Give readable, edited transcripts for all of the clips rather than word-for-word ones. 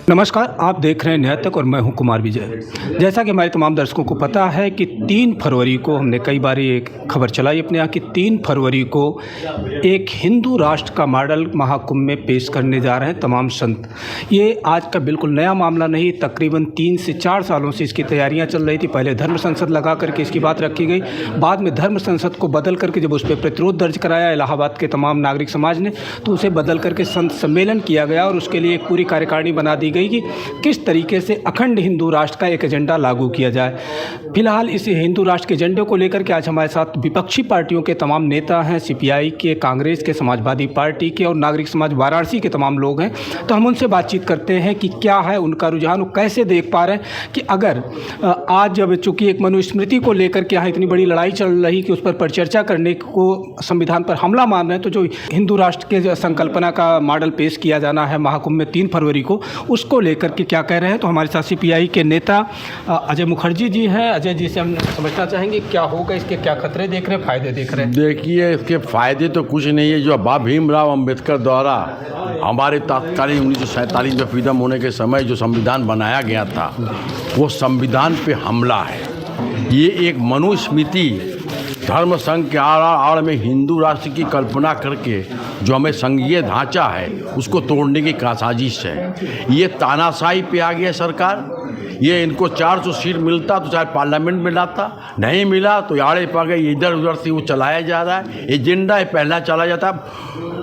नमस्कार, आप देख रहे हैं न्याय तक और मैं हूं कुमार विजय। जैसा कि हमारे तमाम दर्शकों को पता है कि 3 फरवरी को हमने कई बार ये खबर चलाई अपने यहाँ कि 3 फरवरी को एक हिंदू राष्ट्र का मॉडल महाकुंभ में पेश करने जा रहे हैं तमाम संत। ये आज का बिल्कुल नया मामला नहीं, तकरीबन 3 से 4 सालों से इसकी तैयारियाँ चल रही थी। पहले धर्म संसद लगा करके इसकी बात रखी गई, बाद में धर्म संसद को बदल करके जब उस पर प्रतिरोध दर्ज कराया इलाहाबाद के तमाम नागरिक समाज ने, तो उसे बदल करके संत सम्मेलन किया गया और उसके लिए एक पूरी कार्यकारिणी बना दी गई कि किस तरीके से अखंड हिंदू राष्ट्र का एक एजेंडा लागू किया जाए। फिलहाल इस हिंदू राष्ट्र के एजेंडे को लेकर के आज हमारे साथ विपक्षी पार्टियों के तमाम नेता हैं, सीपीआई के, कांग्रेस के, समाजवादी पार्टी के और नागरिक समाज वाराणसी के तमाम लोग हैं। तो हम उनसे बातचीत करते हैं कि क्या है उनका रुझान, वो कैसे देख पा रहे हैं कि अगर आज जब चूँकि एक मनुस्मृति को लेकर के यहाँ इतनी बड़ी लड़ाई चल रही कि उस पर परिचर्चा करने को संविधान पर हमला मान रहे हैं, तो जो हिंदू राष्ट्र के संकल्पना का मॉडल पेश किया जाना है महाकुंभ में 3 फरवरी को, उसको लेकर के क्या कह रहे हैं। तो हमारे साथ सीपीआई के नेता अजय मुखर्जी जी हैं। अजय जी से हम समझना चाहेंगे क्या होगा, इसके क्या खतरे देख रहे हैं, फायदे देख रहे हैं? देखिए, इसके फायदे तो कुछ नहीं है। जो बाबा भीमराव अंबेडकर द्वारा हमारे तत्कालीन 1947 में फ्रीडम होने के समय जो संविधान बनाया गया था, वो संविधान पे हमला है। ये एक मनुस्मृति धर्म संघ के आड़ में हिंदू राष्ट्र की कल्पना करके जो हमें संघीय ढांचा है उसको तोड़ने की साजिश है। ये तानाशाही पे आ गया सरकार। ये इनको 400 सीट मिलता तो चाहे पार्लियामेंट में लाता, नहीं मिला तो आड़े पा गए, इधर उधर से वो चलाया जा रहा है। एजेंडा पहला चला जाता है,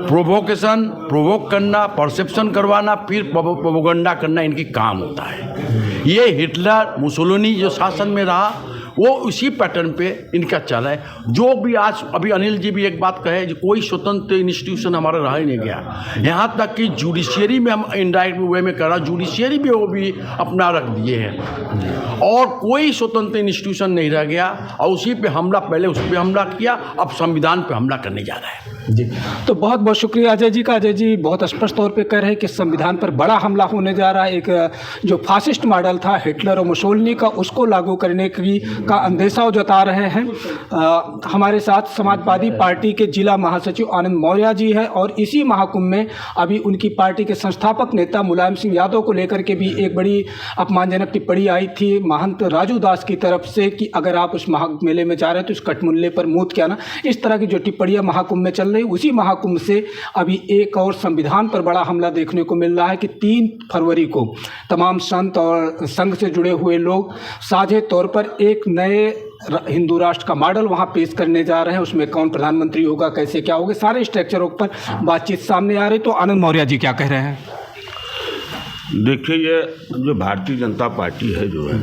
प्रोवोक करना, परसेप्शन करवाना, फिर प्रोपेगेंडा करना इनकी काम होता है। ये हिटलर मुसोलिनी जो शासन में रहा वो उसी पैटर्न पे इनका चला है। जो भी आज अभी अनिल जी भी एक बात कहे, कोई स्वतंत्र इंस्टीट्यूशन हमारा रह ही नहीं गया। यहाँ तक कि जुडिशियरी में हम इनडायरेक्ट वे में कर रहा, जुडिशियरी भी वो भी अपना रख दिए हैं और कोई स्वतंत्र इंस्टीट्यूशन नहीं रह गया। और उसी पे हमला, पहले उस पर हमला किया, अब संविधान पे हमला करने जा रहा है जी। तो बहुत बहुत शुक्रिया अजय जी का। अजय जी बहुत स्पष्ट तौर पे कह रहे हैं कि संविधान पर बड़ा हमला होने जा रहा है। एक जो फासिस्ट मॉडल था हिटलर और मुसोलिनी का, उसको लागू करने का अंदेशा जता रहे हैं। हमारे साथ समाजवादी पार्टी के जिला महासचिव आनंद मौर्य जी है और इसी महाकुंभ में अभी उनकी पार्टी के संस्थापक नेता मुलायम सिंह यादव को लेकर के भी एक बड़ी अपमानजनक टिप्पणी आई थी महंत राजू दास की तरफ से कि अगर आप उस मेले में जा रहे हैं तो इस कटमुल्ले पर मूत क्या ना। इस तरह की जो टिप्पणियां महाकुंभ में चल रही, उसी महाकुंभ से अभी एक और संविधान पर बड़ा हमला देखने को मिल रहा है कि 3 फरवरी को तमाम संत और संघ से जुड़े हुए लोग साझे तौर पर एक नए हिंदू राष्ट्र का मॉडल वहां पेश करने जा रहे हैं। उसमें कौन प्रधानमंत्री होगा, कैसे क्या होगा, सारे स्ट्रक्चरों पर बातचीत सामने आ रही। तो आनंद मौर्य जी क्या कह रहे हैं? देखिए, ये जो भारतीय जनता पार्टी है जो है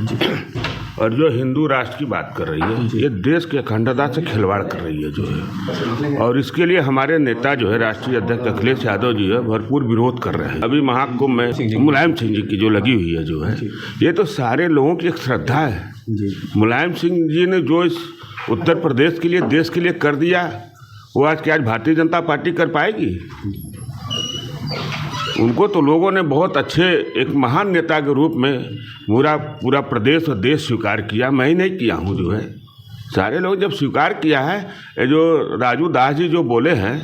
और जो हिंदू राष्ट्र की बात कर रही है, ये देश के अखंडता से खिलवाड़ कर रही है जो है। और इसके लिए हमारे नेता जो है राष्ट्रीय अध्यक्ष अखिलेश यादव जी है भरपूर विरोध कर रहे हैं। अभी महाकुंभ में मुलायम सिंह जी की जो लगी हुई है जो है, ये तो सारे लोगों की एक श्रद्धा है। मुलायम सिंह जी ने जो इस उत्तर प्रदेश के लिए, देश के लिए कर दिया, वो आज क्या आज भारतीय जनता पार्टी कर पाएगी? उनको तो लोगों ने बहुत अच्छे एक महान नेता के रूप में पूरा प्रदेश और देश स्वीकार किया। मैं ही नहीं किया हूँ जो है, सारे लोग जब स्वीकार किया है। ये जो राजू दास जी जो बोले हैं,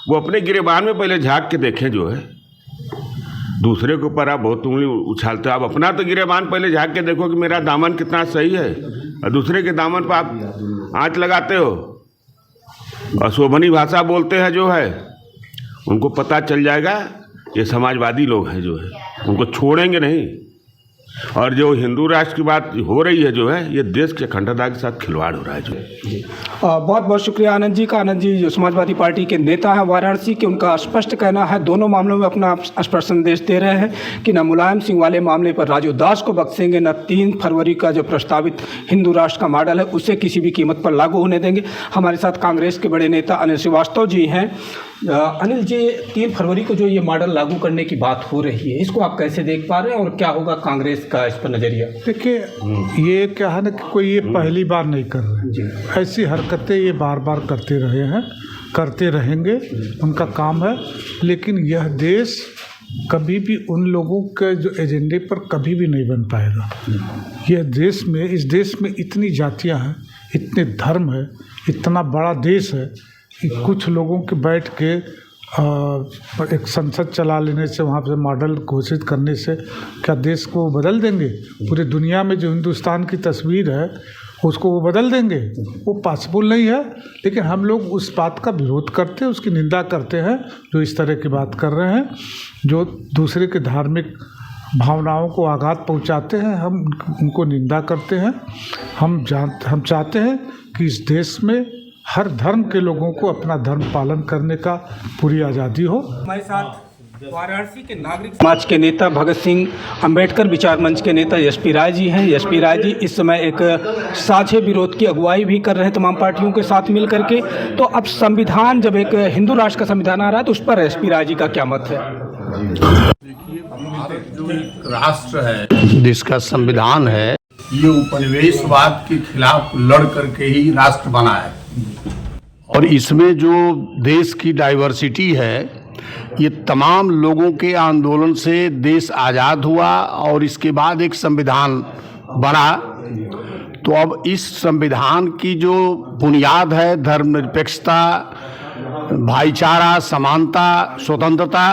वो अपने गिरेबान में पहले झांक के देखें जो है। दूसरे के ऊपर आप बहुत उंगली उछालते हो, आप अपना तो गिरेबान पहले झांक के देखो कि मेरा दामन कितना सही है, और दूसरे के दामन पर आप आँच लगाते हो और शोभनी भाषा बोलते हैं जो है। उनको पता चल जाएगा ये समाजवादी लोग हैं जो है, उनको छोड़ेंगे नहीं। और जो हिंदू राष्ट्र की बात हो रही है जो है, ये देश के अखंडता के साथ खिलवाड़ हो रहा है जो है। बहुत बहुत शुक्रिया आनंद जी का। आनंद जी जो समाजवादी पार्टी के नेता हैं वाराणसी के, उनका स्पष्ट कहना है, दोनों मामलों में अपना स्पष्ट संदेश दे रहे हैं कि न मुलायम सिंह वाले मामले पर राजू दास को बख्शेंगे, न 3 फरवरी का जो प्रस्तावित हिंदू राष्ट्र का मॉडल है उसे किसी भी कीमत पर लागू होने देंगे। हमारे साथ कांग्रेस के बड़े नेता अनिल श्रीवास्तव जी हैं। अनिल जी, 3 फरवरी को जो ये मॉडल लागू करने की बात हो रही है, इसको आप कैसे देख पा रहे हैं और क्या होगा कांग्रेस का इस पर नज़रिया? देखिए, ये क्या है ना कि कोई ये पहली बार नहीं कर रहे हैं। ऐसी हरकतें ये बार बार करते रहे हैं, करते रहेंगे, उनका काम है। लेकिन यह देश कभी भी उन लोगों के जो एजेंडे पर कभी भी नहीं बन पाएगा। यह देश में, इस देश में इतनी जातियां हैं, इतने धर्म है, इतना बड़ा देश है कि कुछ लोगों के बैठ के एक संसद चला लेने से, वहाँ पे मॉडल घोषित करने से क्या देश को बदल देंगे? पूरी दुनिया में जो हिंदुस्तान की तस्वीर है उसको वो बदल देंगे? वो पॉसिबल नहीं है। लेकिन हम लोग उस बात का विरोध करते हैं, उसकी निंदा करते हैं जो इस तरह की बात कर रहे हैं, जो दूसरे के धार्मिक भावनाओं को आघात पहुंचाते हैं। हम उनको निंदा करते हैं। हम चाहते हैं कि इस देश में हर धर्म के लोगों को अपना धर्म पालन करने का पूरी आज़ादी हो। हमारे साथ वाराणसी के नागरिक समाज के नेता भगत सिंह अंबेडकर विचार मंच के नेता एसपी राय जी हैं। एसपी राय जी इस समय एक साझे विरोध की अगुवाई भी कर रहे हैं तमाम पार्टियों के साथ मिल करके। तो अब संविधान, जब एक हिंदू राष्ट्र का संविधान आ रहा है, तो उस पर एसपी राय जी का क्या मत है? देखिए, भारत जो एक राष्ट्र है, देश का संविधान है, ये उपनिवेशवाद के खिलाफ लड़ करके ही राष्ट्र बना है। और इसमें जो देश की डाइवर्सिटी है, ये तमाम लोगों के आंदोलन से देश आज़ाद हुआ और इसके बाद एक संविधान बना। तो अब इस संविधान की जो बुनियाद है, धर्मनिरपेक्षता, भाईचारा, समानता, स्वतंत्रता,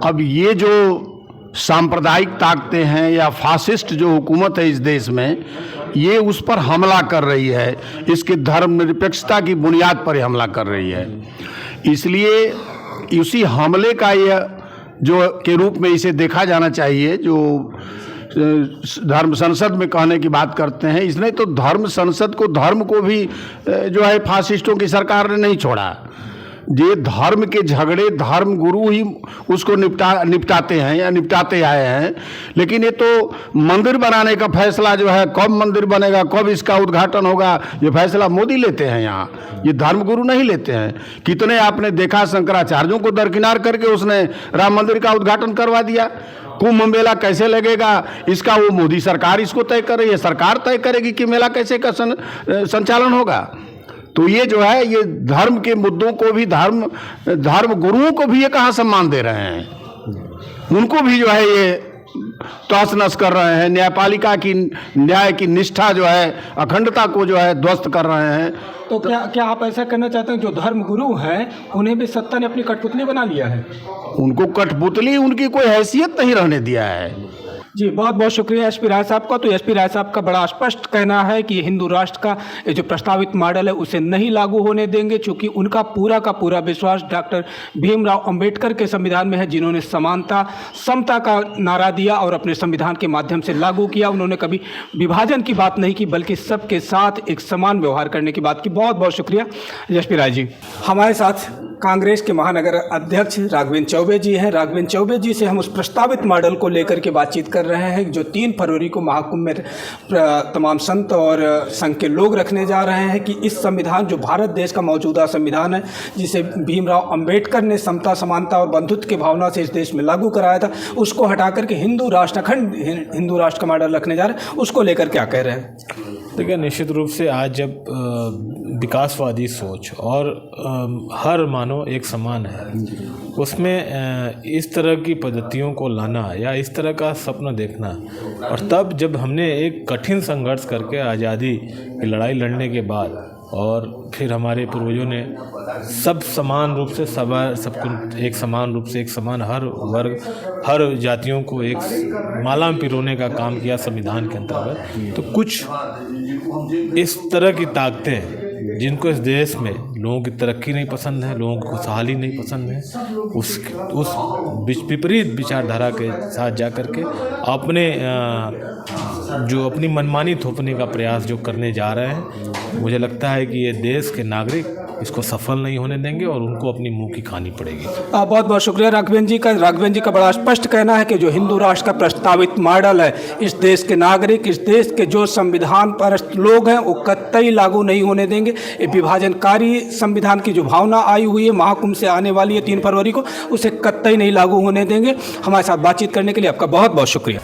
अब ये जो सांप्रदायिक ताकतें हैं या फासिस्ट जो हुकूमत है इस देश में, ये उस पर हमला कर रही है। इसके धर्मनिरपेक्षता की बुनियाद पर हमला कर रही है। इसलिए उसी हमले का यह जो के रूप में इसे देखा जाना चाहिए। जो धर्म संसद में कहने की बात करते हैं, इसने तो धर्म संसद को, धर्म को भी जो है फासिस्टों की सरकार ने नहीं छोड़ा। ये धर्म के झगड़े धर्म गुरु ही उसको निपटाते हैं या निपटाते आए हैं। लेकिन ये तो मंदिर बनाने का फैसला जो है, कब मंदिर बनेगा, कब इसका उद्घाटन होगा, ये फैसला मोदी लेते हैं। यहाँ ये धर्म गुरु नहीं लेते हैं। कितने आपने देखा, शंकराचार्यों को दरकिनार करके उसने राम मंदिर का उद्घाटन करवा दिया। कुंभ मेला कैसे लगेगा, इसका वो मोदी सरकार इसको तय कर रही है। सरकार तय करेगी कि मेला कैसे का संचालन होगा। तो ये जो है, ये धर्म के मुद्दों को भी, धर्म गुरुओं को भी ये कहाँ सम्मान दे रहे हैं? उनको भी जो है ये तहस नस कर रहे हैं। न्यायपालिका की, न्याय की निष्ठा जो है, अखंडता को जो है ध्वस्त कर रहे हैं। तो क्या आप ऐसा करना चाहते हैं, जो धर्म गुरु हैं उन्हें भी सत्ता ने अपनी कठपुतली बना लिया है? उनको कठपुतली, उनकी कोई हैसियत नहीं रहने दिया है। जी, बहुत बहुत शुक्रिया एसपी राय साहब का। तो एसपी राय साहब का बड़ा स्पष्ट कहना है कि हिंदू राष्ट्र का ये जो प्रस्तावित मॉडल है उसे नहीं लागू होने देंगे, क्योंकि उनका पूरा का पूरा विश्वास डॉक्टर भीमराव अंबेडकर के संविधान में है, जिन्होंने समानता, समता का नारा दिया और अपने संविधान के माध्यम से लागू किया। उन्होंने कभी विभाजन की बात नहीं की, बल्कि सबके साथ एक समान व्यवहार करने की बात की। बहुत बहुत शुक्रिया एसपी राय जी। हमारे साथ कांग्रेस के महानगर अध्यक्ष राघवेंद्र चौबे जी हैं। राघवेंद्र चौबे जी से हम उस प्रस्तावित मॉडल को लेकर के बातचीत कर रहे हैं, जो 3 फरवरी को महाकुंभ में तमाम संत और संघ के लोग रखने जा रहे हैं, कि इस संविधान, जो भारत देश का मौजूदा संविधान है, जिसे भीमराव अंबेडकर ने समता, समानता और बंधुत्व की भावना से इस देश में लागू कराया था, उसको हटा करके हिंदू राष्ट्र, अखंड हिंदू राष्ट्र का मॉडल रखने जा रहे हैं। उसको लेकर क्या कह रहे हैं? देखिए, निश्चित रूप से आज जब विकासवादी सोच और हर मानव एक समान है, उसमें इस तरह की पद्धतियों को लाना या इस तरह का सपना देखना, और तब जब हमने एक कठिन संघर्ष करके आज़ादी की लड़ाई लड़ने के बाद, और फिर हमारे पूर्वजों ने सब समान रूप से सबको एक समान रूप से, एक समान हर वर्ग, हर जातियों को एक माला में पिरोने का काम किया संविधान के अंतर्गत। तो कुछ इस तरह की ताकतें, जिनको इस देश में लोगों की तरक्की नहीं पसंद है, लोगों को खुशहाली नहीं पसंद है, उस विपरीत विचारधारा के साथ जा कर के अपनी मनमानी थोपने का प्रयास जो करने जा रहे हैं, मुझे लगता है कि ये देश के नागरिक इसको सफल नहीं होने देंगे और उनको अपनी मुंह की खानी पड़ेगी। बहुत बहुत शुक्रिया राघवेंद्र जी का बड़ा स्पष्ट कहना है कि जो हिंदू राष्ट्र का प्रस्तावित मॉडल है, इस देश के नागरिक, इस देश के जो संविधान परस्त लोग हैं, वो कतई लागू नहीं होने देंगे। ये विभाजनकारी संविधान की जो भावना आई हुई है, महाकुंभ से आने वाली है 3 फरवरी को, उसे कतई नहीं लागू होने देंगे। हमारे साथ बातचीत करने के लिए आपका बहुत बहुत शुक्रिया।